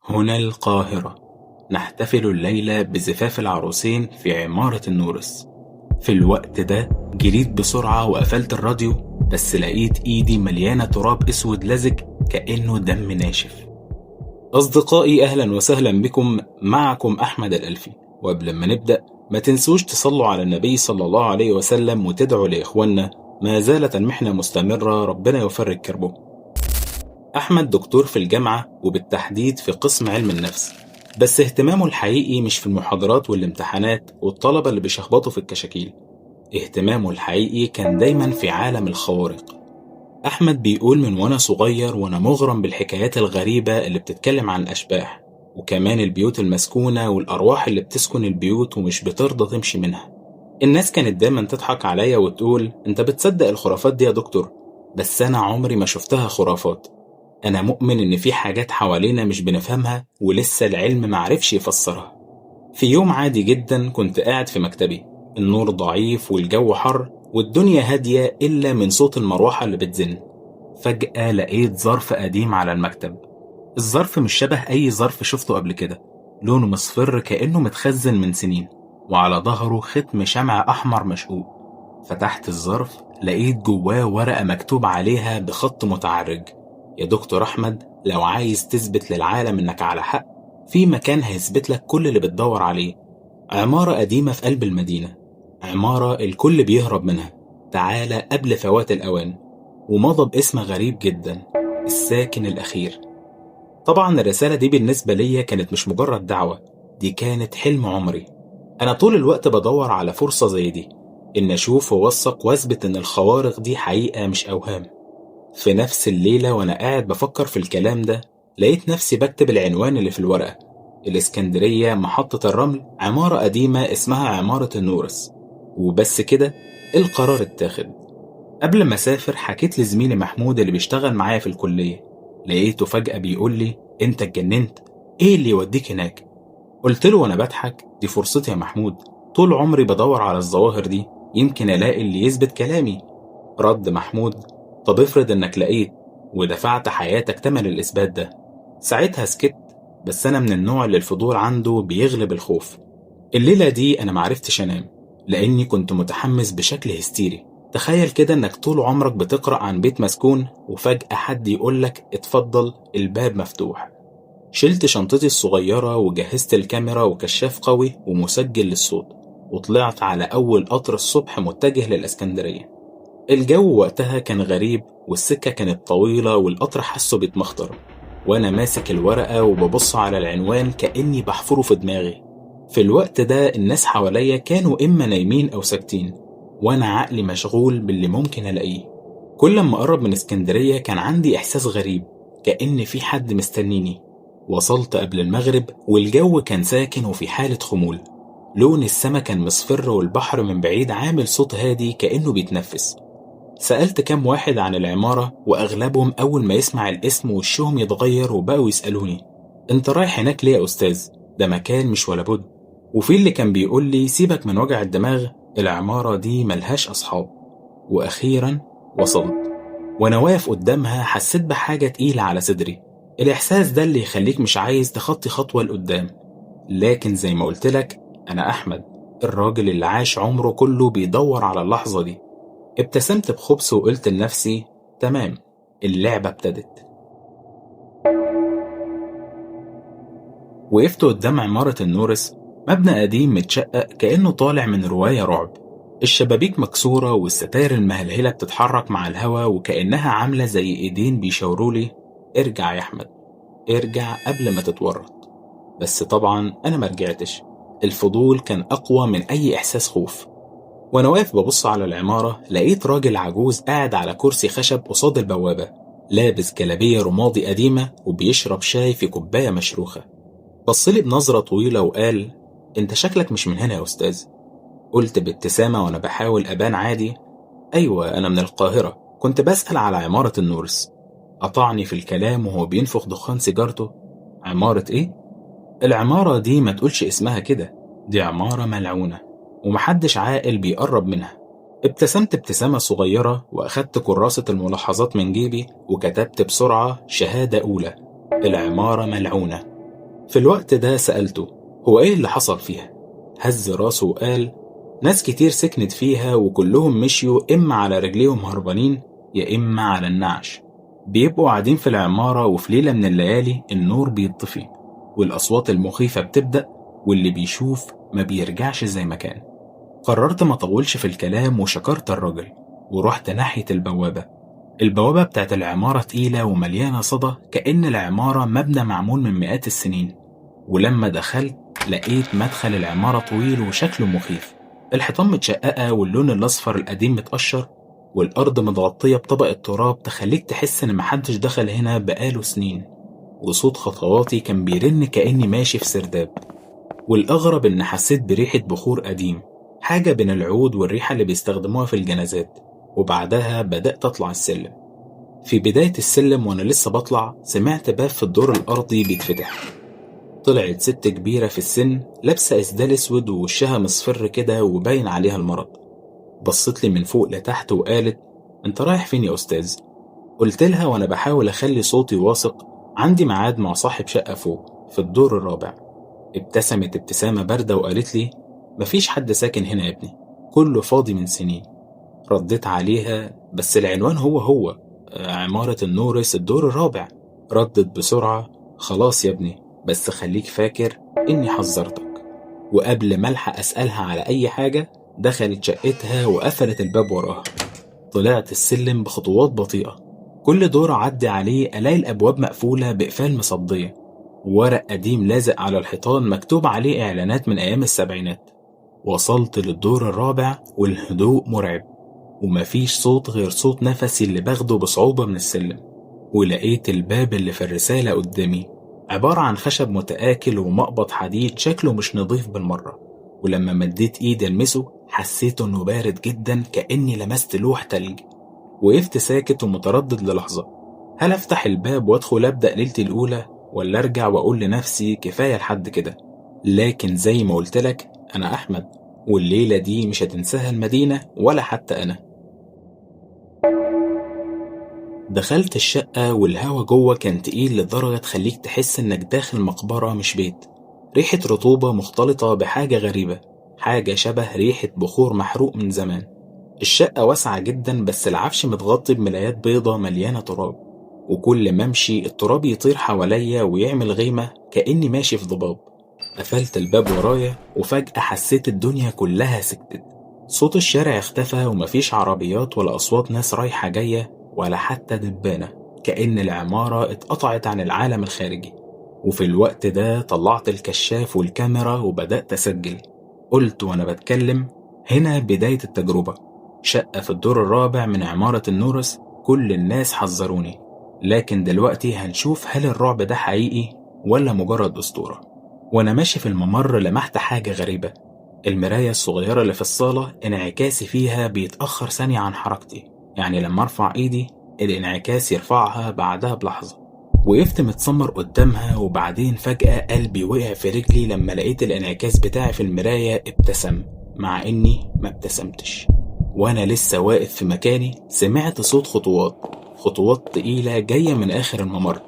هنا القاهرة. نحتفل الليلة بزفاف العروسين في عمارة النورس. في الوقت ده جريت بسرعة وقفلت الراديو، بس لقيت ايدي مليانة تراب اسود لزج كأنه دم ناشف. أصدقائي أهلا وسهلا بكم، معكم أحمد الألفي. وقبل ما نبدأ ما تنسوش تصلوا على النبي صلى الله عليه وسلم وتدعوا لإخواننا، ما زالت المحنة مستمرة، ربنا يفرج كربه. أحمد دكتور في الجامعة وبالتحديد في قسم علم النفس، بس اهتمامه الحقيقي مش في المحاضرات والامتحانات والطلبة اللي بيشخبطوا في الكشاكيل. اهتمامه الحقيقي كان دايما في عالم الخوارق. أحمد بيقول من وأنا صغير وأنا مغرم بالحكايات الغريبة اللي بتتكلم عن الأشباح، وكمان البيوت المسكونة والأرواح اللي بتسكن البيوت ومش بترضى تمشي منها. الناس كانت دايما تضحك عليا وتقول أنت بتصدق الخرافات دي يا دكتور، بس أنا عمري ما شفتها خرافات. أنا مؤمن إن في حاجات حوالينا مش بنفهمها ولسه العلم معرفش يفسرها. في يوم عادي جدا كنت قاعد في مكتبي، النور ضعيف والجو حر والدنيا هادية إلا من صوت المروحة اللي بتزن. فجأة لقيت ظرف قديم على المكتب. الظرف مش شبه أي ظرف شفته قبل كده، لونه مصفر كأنه متخزن من سنين، وعلى ظهره ختم شمع أحمر مشقوق. فتحت الظرف لقيت جواه ورقة مكتوب عليها بخط متعرج: يا دكتور أحمد، لو عايز تثبت للعالم إنك على حق، في مكان هيثبت لك كل اللي بتدور عليه. عمارة قديمة في قلب المدينة، عمارة الكل بيهرب منها، تعالى قبل فوات الأوان. ومضى باسم غريب جدا: الساكن الأخير. طبعا الرسالة دي بالنسبة لي كانت مش مجرد دعوة، دي كانت حلم عمري. أنا طول الوقت بدور على فرصة زي دي، إن أشوف ووثق وأثبت إن الخوارق دي حقيقة مش أوهام. في نفس الليلة وأنا قاعد بفكر في الكلام ده، لقيت نفسي بكتب العنوان اللي في الورقة: الإسكندرية، محطة الرمل، عمارة قديمة اسمها عمارة النورس. وبس كده القرار اتاخد. قبل ما أسافر حكيت لزميلي محمود اللي بيشتغل معايا في الكلية، لقيته فجأة بيقول لي: أنت اتجننت؟ إيه اللي يوديك هناك؟ قلت له وأنا بضحك: دي فرصتي يا محمود، طول عمري بدور على الظواهر دي، يمكن ألاقي اللي يثبت كلامي. رد محمود: طب افرض إنك لقيت ودفعت حياتك تمن الإثبات ده. ساعتها سكت، بس أنا من النوع اللي الفضول عنده بيغلب الخوف. الليلة دي أنا معرفتش أنام، لأني كنت متحمس بشكل هستيري. تخيل كده إنك طول عمرك بتقرأ عن بيت مسكون وفجأة حد يقولك اتفضل الباب مفتوح. شلت شنطتي الصغيرة وجهزت الكاميرا وكشاف قوي ومسجل للصوت، وطلعت على أول قطر الصبح متجه للإسكندرية. الجو وقتها كان غريب والسكة كانت طويلة والقطر حاسه بيتمخطر، وأنا ماسك الورقة وببص على العنوان كأني بحفره في دماغي. في الوقت ده الناس حواليا كانوا إما نايمين أو ساكتين، وأنا عقلي مشغول باللي ممكن ألاقيه. كل ما أقرب من اسكندرية كان عندي إحساس غريب، كأن في حد مستنيني. وصلت قبل المغرب والجو كان ساكن وفي حالة خمول. لون السما كان مصفر والبحر من بعيد عامل صوت هادي كأنه بيتنفس. سألت كام واحد عن العمارة، وأغلبهم أول ما يسمع الاسم وشهم يتغير وبقوا يسألوني: أنت رايح هناك ليه يا أستاذ؟ ده مكان مش ولا بد. وفي اللي كان بيقول لي سيبك من وجع الدماغ، العمارة دي ملهاش أصحاب. وأخيرا وصلت، وأنا واقف قدامها حسيت بحاجة تقيلة على صدري. الإحساس ده اللي يخليك مش عايز تخطي خطوة لقدام. لكن زي ما قلت لك، أنا أحمد، الراجل اللي عاش عمره كله بيدور على اللحظة دي. ابتسمت بخبث وقلت لنفسي: تمام، اللعبة ابتدت. وقفت قدام عمارة النورس، مبنى قديم متشقق كأنه طالع من رواية رعب. الشبابيك مكسورة والستاير المهلهلة بتتحرك مع الهوا وكأنها عاملة زي ايدين بيشاورولي: ارجع يا أحمد، ارجع قبل ما تتورط. بس طبعا أنا مرجعتش، الفضول كان أقوى من أي إحساس خوف. وأنا واقف ببص على العمارة لقيت راجل عجوز قاعد على كرسي خشب قصاد البوابة، لابس جلابية رمادي قديمة وبيشرب شاي في كوباية مشروخة. بصلي بنظرة طويلة وقال: انت شكلك مش من هنا يا أستاذ. قلت بابتسامة وأنا بحاول أبان عادي: أيوة، أنا من القاهرة، كنت بسأل على عمارة النورس. قطعني في الكلام وهو بينفخ دخان سيجارته: عمارة إيه؟ العمارة دي ما تقولش اسمها كده، دي عمارة ملعونة ومحدش عاقل بيقرب منها. ابتسمت ابتسامة صغيرة وأخدت كراسة الملاحظات من جيبي وكتبت بسرعة: شهادة أولى، العمارة ملعونة. في الوقت ده سألته هو إيه اللي حصل فيها؟ هز راسه وقال ناس كتير سكنت فيها وكلهم مشيوا إما على رجليهم هربانين يا إما على النعش. بيبقوا قاعدين في العمارة وفي ليلة من الليالي النور بيطفي والأصوات المخيفة بتبدأ واللي بيشوف ما بيرجعش زي ما كان. قررت ما طولش في الكلام وشكرت الراجل ورحت ناحية البوابة بتاعت العمارة تقيلة ومليانة صدى كأن العمارة مبنى معمول من مئات السنين. ولما دخلت لقيت مدخل العمارة طويل وشكله مخيف، الحيطان متشققة واللون الأصفر القديم متقشر والأرض متغطية بطبقة تراب تخليك تحس إن محدش دخل هنا بقاله سنين. وصوت خطواتي كان بيرن كأني ماشي في سرداب، والأغرب إن حسيت بريحة بخور قديم، حاجة بين العود والريحة اللي بيستخدموها في الجنازات. وبعدها بدأت أطلع السلم. في بداية السلم وأنا لسه بطلع سمعت باب في الدور الأرضي بيتفتح. طلعت ست كبيرة في السن لابسة إسدال أسود ووشها مصفر كده وباين عليها المرض. بصت لي من فوق لتحت وقالت أنت رايح فين يا أستاذ؟ قلت لها وأنا بحاول أخلي صوتي واثق عندي ميعاد مع صاحب شقة فوق في الدور الرابع. ابتسمت ابتسامة باردة وقالت لي مفيش حد ساكن هنا يا ابني، كله فاضي من سنين. رديت عليها بس العنوان هو عمارة النورس الدور الرابع. ردت بسرعة خلاص يا ابني بس خليك فاكر إني حذرتك. وقبل ما ألحق أسألها على أي حاجة دخلت شقتها وقفلت الباب وراها. طلعت السلم بخطوات بطيئة، كل دور أعدي عليه ألاقي الأبواب مقفولة بإقفال مصدية، وورق قديم لازق على الحيطان مكتوب عليه إعلانات من أيام السبعينات. وصلت للدور الرابع والهدوء مرعب ومفيش صوت غير صوت نفسي اللي باخده بصعوبة من السلم. ولقيت الباب اللي في الرسالة قدامي عبارة عن خشب متآكل ومقبض حديد شكله مش نظيف بالمرة. ولما مديت ايدي المسه حسيت انه بارد جدا كأني لمست لوح تلج. وقفت ساكت ومتردد للحظة، هل افتح الباب وادخل ابدأ ليلتي الاولى ولا ارجع واقول لنفسي كفاية لحد كده. لكن زي ما قلت لك انا احمد، والليلة دي مش هتنساها المدينة ولا حتى انا. دخلت الشقة والهوا جوه كان تقيل لدرجة تخليك تحس انك داخل مقبرة مش بيت. ريحة رطوبة مختلطة بحاجة غريبة، حاجة شبه ريحة بخور محروق من زمان. الشقة واسعة جدا بس العفش متغطي بملايات بيضة مليانة تراب، وكل ما امشي التراب يطير حواليا ويعمل غيمة كأني ماشي في ضباب. قفلت الباب ورايا وفجأة حسيت الدنيا كلها سكتت. صوت الشارع اختفى ومفيش عربيات ولا أصوات ناس رايحة جاية ولا حتى دبانة، كأن العمارة اتقطعت عن العالم الخارجي. وفي الوقت ده طلعت الكشاف والكاميرا وبدأت أسجل. قلت وأنا بتكلم هنا بداية التجربة، شقة في الدور الرابع من عمارة النورس، كل الناس حذروني، لكن دلوقتي هنشوف هل الرعب ده حقيقي ولا مجرد أسطورة. وأنا ماشي في الممر لمحت حاجة غريبة، المراية الصغيرة اللي في الصالة انعكاسي فيها بيتأخر ثانية عن حركتي، يعني لما ارفع ايدي الانعكاس يرفعها بعدها بلحظة. وقفت متسمر قدامها وبعدين فجأة قلبي وقع في رجلي لما لقيت الانعكاس بتاعي في المراية ابتسم، مع اني ما ابتسمتش. وانا لسه واقف في مكاني سمعت صوت خطوات تقيلة جاية من اخر الممر.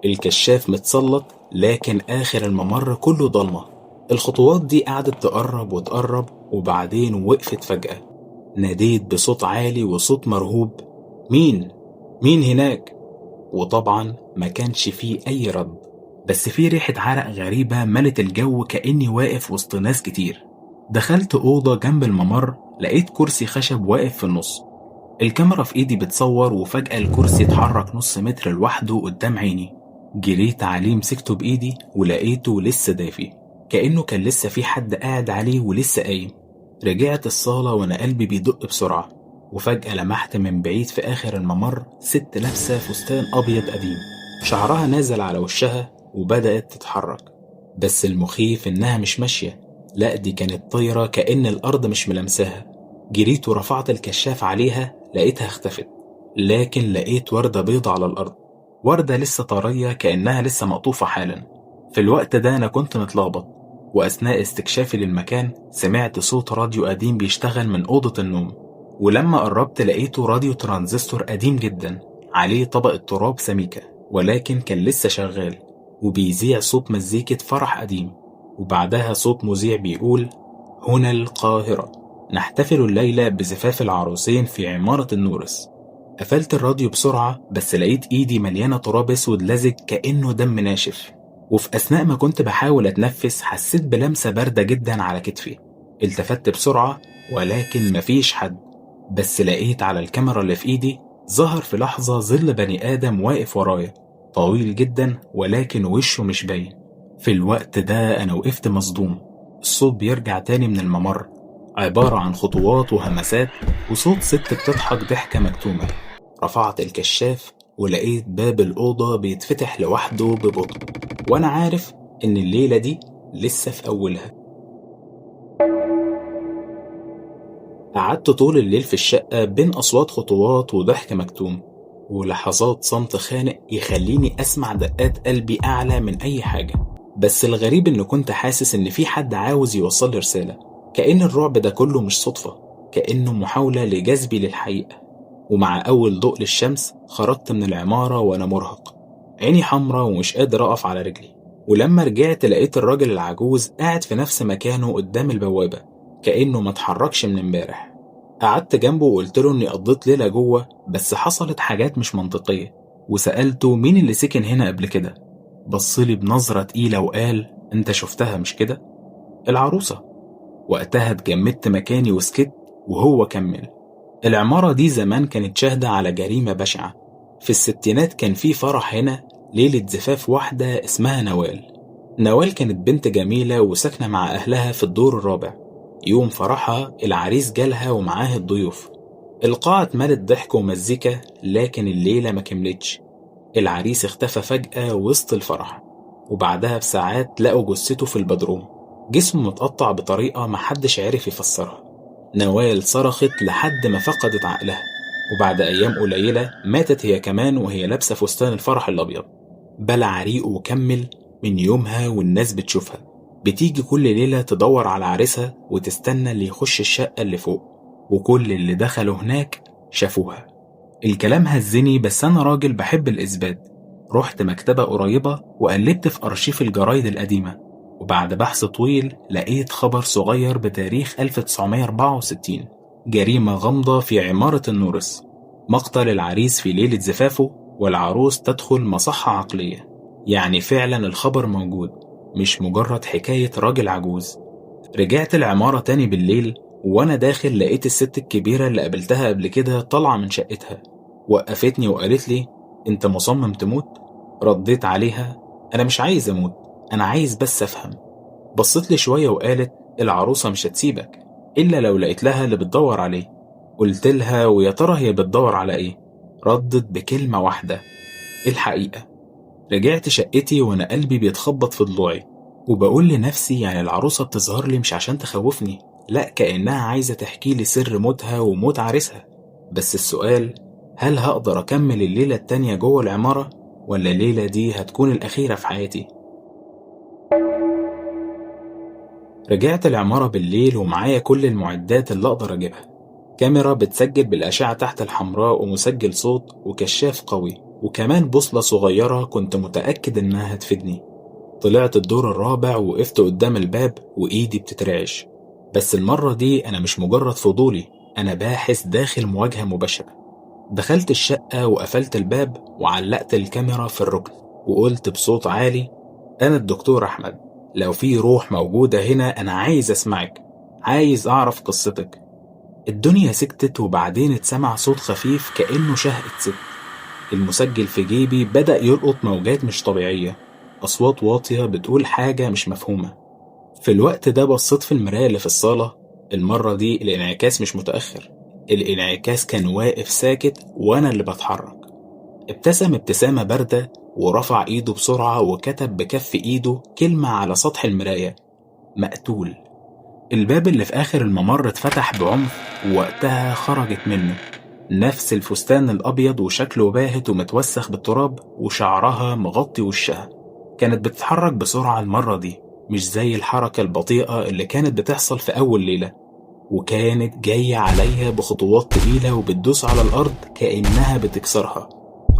الكشاف متسلط لكن اخر الممر كله ضلمة. الخطوات دي قعدت تقرب وتقرب وبعدين وقفت فجأة. ناديت بصوت عالي وصوت مرهوب، مين هناك؟ وطبعا ما كانش فيه اي رد، بس فيه ريحة عرق غريبة ملت الجو كأني واقف وسط ناس كتير. دخلت أوضة جنب الممر، لقيت كرسي خشب واقف في النص. الكاميرا في ايدي بتصور وفجأة الكرسي اتحرك نص متر لوحده قدام عيني. جريت عليه مسكته بايدي ولقيته لسه دافي، كأنه كان لسه في حد قاعد عليه ولسه قايم. رجعت الصالة وانا قلبي بيدق بسرعة، وفجأة لمحت من بعيد في آخر الممر ست لابسة فستان أبيض قديم، شعرها نازل على وشها وبدأت تتحرك. بس المخيف إنها مش ماشية، لا دي كانت طايرة كأن الأرض مش ملمساها. جريت ورفعت الكشاف عليها لقيتها اختفت، لكن لقيت وردة بيضة على الأرض، وردة لسه طرية كأنها لسه مقطوفة حالا. في الوقت ده أنا كنت متلخبط، وأثناء استكشافي للمكان سمعت صوت راديو قديم بيشتغل من أوضة النوم، ولما قربت لقيته راديو ترانزستور قديم جدا عليه طبقة تراب سميكة، ولكن كان لسه شغال. وبيذيع صوت مزيكة فرح قديم، وبعدها صوت مذيع بيقول: هنا القاهرة، نحتفل الليلة بزفاف العروسين في عمارة النورس. قفلت الراديو بسرعة، بس لقيت إيدي مليانة تراب أسود لزج كأنه دم ناشف، وفي أثناء ما كنت بحاول أتنفس حسيت بلمسة باردة جدا على كتفي. التفت بسرعة ولكن مفيش حد، بس لقيت على الكاميرا اللي في إيدي ظهر في لحظة ظل بني آدم واقف ورايا، طويل جدا ولكن وشه مش باين. في الوقت ده أنا وقفت مصدوم. الصوت بيرجع تاني من الممر، عبارة عن خطوات وهمسات وصوت ست بتضحك ضحكة مكتومة. رفعت الكشاف ولقيت باب الأوضة بيتفتح لوحده ببطء، وأنا عارف إن الليلة دي لسه في أولها. قعدت طول الليل في الشقة بين أصوات خطوات وضحك مكتوم ولحظات صمت خانق يخليني أسمع دقات قلبي أعلى من أي حاجة. بس الغريب إن كنت حاسس إن في حد عاوز يوصل لي رسالة، كأن الرعب ده كله مش صدفة، كأنه محاولة لجذبي للحقيقة. ومع أول ضوء للشمس خرجت من العمارة وأنا مرهق، عيني حمرا ومش قادر أقف على رجلي. ولما رجعت لقيت الراجل العجوز قاعد في نفس مكانه قدام البوابة، كأنه ما اتحركش من امبارح. قعدت جنبه وقلت له إني قضيت ليلة جوه، بس حصلت حاجات مش منطقية، وسألته مين اللي سكن هنا قبل كده. بصلي بنظرة تقيلة وقال: أنت شفتها مش كده؟ العروسة. وقتها اتجمدت مكاني وسكت، وهو كمل: العمارة دي زمان كانت شاهدة على جريمة بشعة. في الستينات كان في فرح هنا، ليلة زفاف واحدة اسمها نوال. نوال كانت بنت جميلة وساكنة مع أهلها في الدور الرابع. يوم فرحها العريس جالها ومعاه الضيوف. القاعة اتملت ضحك ومزيكا، لكن الليلة ما كملتش. العريس اختفى فجأة وسط الفرح، وبعدها بساعات لقوا جثته في البدروم، جسمه متقطع بطريقة محدش عرف يفسرها. نوال صرخت لحد ما فقدت عقلها، وبعد أيام قليلة ماتت هي كمان وهي لابسة فستان الفرح الأبيض. بلع ريقه وكمل: من يومها والناس بتشوفها، بتيجي كل ليلة تدور على عريسها وتستنى اللي يخش الشقة اللي فوق، وكل اللي دخلوا هناك شافوها. الكلام هزني، بس أنا راجل بحب الإثبات. رحت مكتبة قريبة وقلبت في أرشيف الجرايد القديمة، وبعد بحث طويل لقيت خبر صغير بتاريخ 1964: جريمة غامضة في عمارة النورس، مقتل العريس في ليلة زفافه والعروس تدخل مصحة عقلية. يعني فعلا الخبر موجود، مش مجرد حكاية راجل عجوز. رجعت العمارة تاني بالليل، وأنا داخل لقيت الست الكبيرة اللي قابلتها قبل كده طالعة من شقتها. وقفتني وقالت لي: أنت مصمم تموت؟ رديت عليها: أنا مش عايز أموت، أنا عايز بس أفهم. بصت لي شوية وقالت: العروسة مش هتسيبك إلا لو لقيت لها اللي بتدور عليه. قلت لها: ويا ترى هي بتدور على إيه؟ ردت بكلمة واحدة: الحقيقة. رجعت شقتي وأنا قلبي بيتخبط في ضلوعي، وبقول لنفسي يعني العروسة بتظهر لي مش عشان تخوفني، لأ، كأنها عايزة تحكي لي سر موتها وموت عريسها. بس السؤال: هل هقدر أكمل الليلة التانية جوه العمارة، ولا الليلة دي هتكون الأخيرة في حياتي؟ رجعت العمارة بالليل ومعايا كل المعدات اللي أقدر أجيبها: كاميرا بتسجل بالأشعة تحت الحمراء ومسجل صوت وكشاف قوي، وكمان بوصلة صغيرة كنت متأكد إنها هتفيدني. طلعت الدور الرابع ووقفت قدام الباب وإيدي بتترعش، بس المرة دي أنا مش مجرد فضولي، أنا باحث داخل مواجهة مباشرة. دخلت الشقة وقفلت الباب وعلقت الكاميرا في الركن، وقلت بصوت عالي: أنا الدكتور أحمد، لو في روح موجودة هنا أنا عايز أسمعك، عايز أعرف قصتك. الدنيا سكتت، وبعدين اتسمع صوت خفيف كأنه شهقة ست. المسجل في جيبي بدأ يلقط موجات مش طبيعية، أصوات واطية بتقول حاجة مش مفهومة. في الوقت ده بصيت في المراية اللي في الصالة. المرة دي الانعكاس مش متأخر، الانعكاس كان واقف ساكت وأنا اللي بتحرك. ابتسم ابتسامة باردة ورفع ايده بسرعة وكتب بكف ايده كلمة على سطح المراية: مقتول. الباب اللي في آخر الممر اتفتح بعنف، ووقتها خرجت منه نفس الفستان الأبيض وشكله باهت ومتوسخ بالتراب وشعرها مغطي وشها. كانت بتتحرك بسرعة المرة دي، مش زي الحركة البطيئة اللي كانت بتحصل في أول ليلة، وكانت جاية عليها بخطوات تقيلة وبتدوس على الأرض كأنها بتكسرها.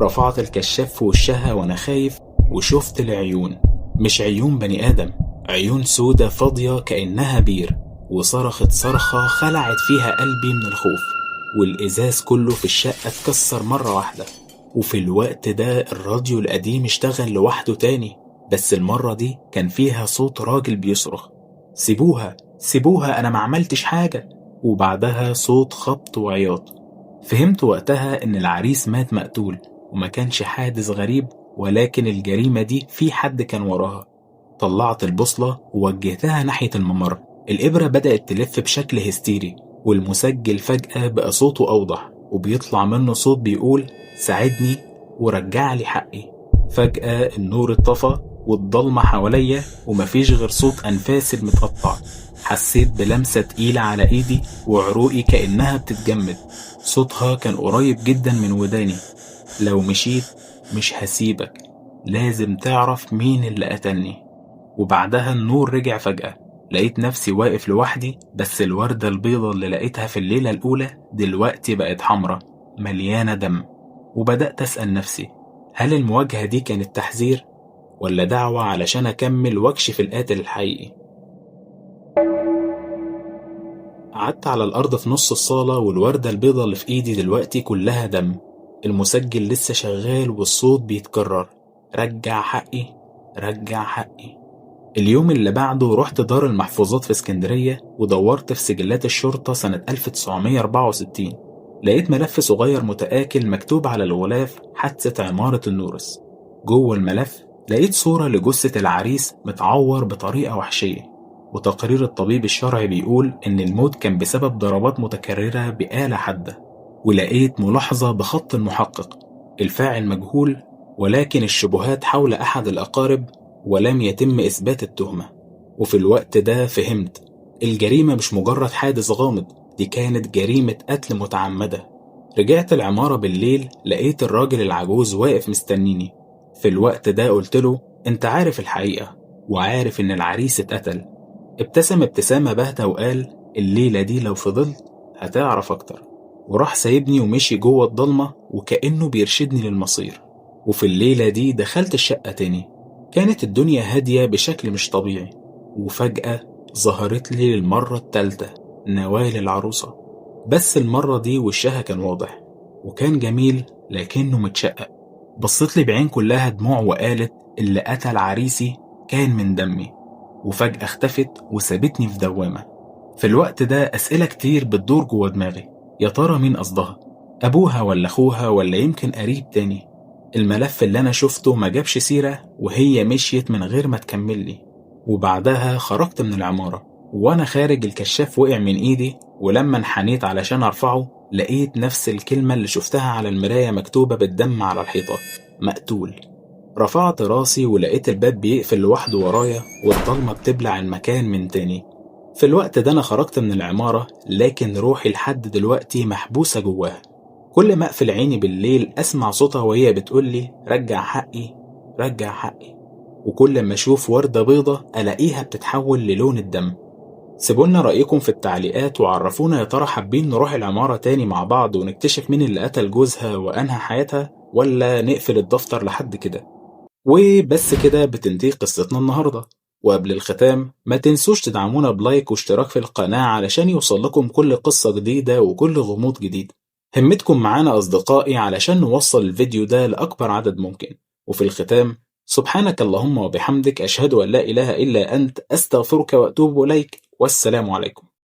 رفعت الكشاف في وشها وأنا خايف، وشفت العيون، مش عيون بني آدم، عيون سودة فاضية كأنها بير، وصرخت صرخة خلعت فيها قلبي من الخوف، والإزاز كله في الشقة اتكسر مرة واحدة. وفي الوقت ده الراديو القديم اشتغل لوحده تاني، بس المرة دي كان فيها صوت راجل بيصرخ: سيبوها سيبوها، أنا ما عملتش حاجة. وبعدها صوت خبط وعياط. فهمت وقتها إن العريس مات مقتول، وما كانش حادث غريب، ولكن الجريمة دي في حد كان وراها. طلعت البوصلة ووجهتها ناحية الممر. الإبرة بدأت تلف بشكل هستيري، والمسجل فجأة بقى صوته أوضح، وبيطلع منه صوت بيقول: ساعدني ورجع لي حقي. فجأة النور اتطفى والضلمة حواليا، ومفيش غير صوت أنفاسي المتقطع. حسيت بلمسة تقيلة على إيدي وعروقي كأنها بتتجمد. صوتها كان قريب جدا من وداني: لو مشيت مش هسيبك، لازم تعرف مين اللي قتلني. وبعدها النور رجع فجأة. لقيت نفسي واقف لوحدي، بس الوردة البيضة اللي لقيتها في الليلة الأولى دلوقتي بقت حمرة مليانة دم. وبدأت أسأل نفسي: هل المواجهة دي كانت تحذير، ولا دعوة علشان أكمل واكشف القاتل الحقيقي؟ قعدت على الأرض في نص الصالة، والوردة البيضة اللي في إيدي دلوقتي كلها دم. المسجل لسه شغال والصوت بيتكرر: رجع حقي، رجع حقي. اليوم اللي بعده رحت دار المحفوظات في اسكندرية، ودورت في سجلات الشرطة سنة 1964. لقيت ملف صغير متآكل مكتوب على الغلاف: حادثة عمارة النورس. جوه الملف لقيت صورة لجثة العريس متعور بطريقة وحشية، وتقرير الطبيب الشرعي بيقول إن الموت كان بسبب ضربات متكررة بآلة حادة. ولقيت ملاحظة بخط المحقق: الفاعل مجهول، ولكن الشبهات حول أحد الأقارب، ولم يتم إثبات التهمة. وفي الوقت ده فهمت: الجريمة مش مجرد حادث غامض، دي كانت جريمة قتل متعمدة. رجعت العمارة بالليل، لقيت الراجل العجوز واقف مستنيني. في الوقت ده قلت له: انت عارف الحقيقة، وعارف ان العريس اتقتل. ابتسم ابتسامة باهتة وقال: الليلة دي لو فضلت هتعرف اكتر. وراح سايبني ومشي جوه الضلمة وكأنه بيرشدني للمصير. وفي الليلة دي دخلت الشقة تاني. كانت الدنيا هادية بشكل مش طبيعي، وفجأة ظهرت لي للمرة التالتة نوال العروسة. بس المرة دي وشها كان واضح، وكان جميل لكنه متشقق. بصت لي بعين كلها دموع وقالت: اللي قتل عريسي كان من دمي. وفجأة اختفت وسابتني في دوامة. في الوقت ده أسئلة كتير بتدور جوا دماغي: يا ترى مين قصدها؟ أبوها ولا أخوها ولا يمكن قريب تاني؟ الملف اللي أنا شفته ما جابش سيرة، وهي مشيت من غير ما تكمل لي. وبعدها خرجت من العمارة، وأنا خارج الكشاف وقع من إيدي، ولما انحنيت علشان أرفعه لقيت نفس الكلمة اللي شفتها على المراية مكتوبة بالدم على الحيطة: مقتول. رفعت راسي ولقيت الباب بيقفل لوحده ورايا، والضلمة بتبلع المكان من تاني. في الوقت ده أنا خرجت من العمارة، لكن روحي لحد دلوقتي محبوسة جواها. كل ما أقفل عيني بالليل أسمع صوتها وهي بتقولي: رجع حقي، رجع حقي. وكل ما أشوف وردة بيضة ألاقيها بتتحول للون الدم. سيبولنا رأيكم في التعليقات، وعرفونا يا ترى حابين نروح العمارة تاني مع بعض ونكتشف مين اللي قتل جوزها وأنهى حياتها، ولا نقفل الدفتر لحد كده. وبس كده بتنتهي قصتنا النهاردة. وقبل الختام ما تنسوش تدعمونا بلايك واشتراك في القناة علشان يوصل لكم كل قصة جديدة وكل غموض جديد. همتكم معانا أصدقائي علشان نوصل الفيديو ده لأكبر عدد ممكن. وفي الختام، سبحانك اللهم وبحمدك، أشهد أن لا إله إلا أنت، أستغفرك وأتوب إليك، والسلام عليكم.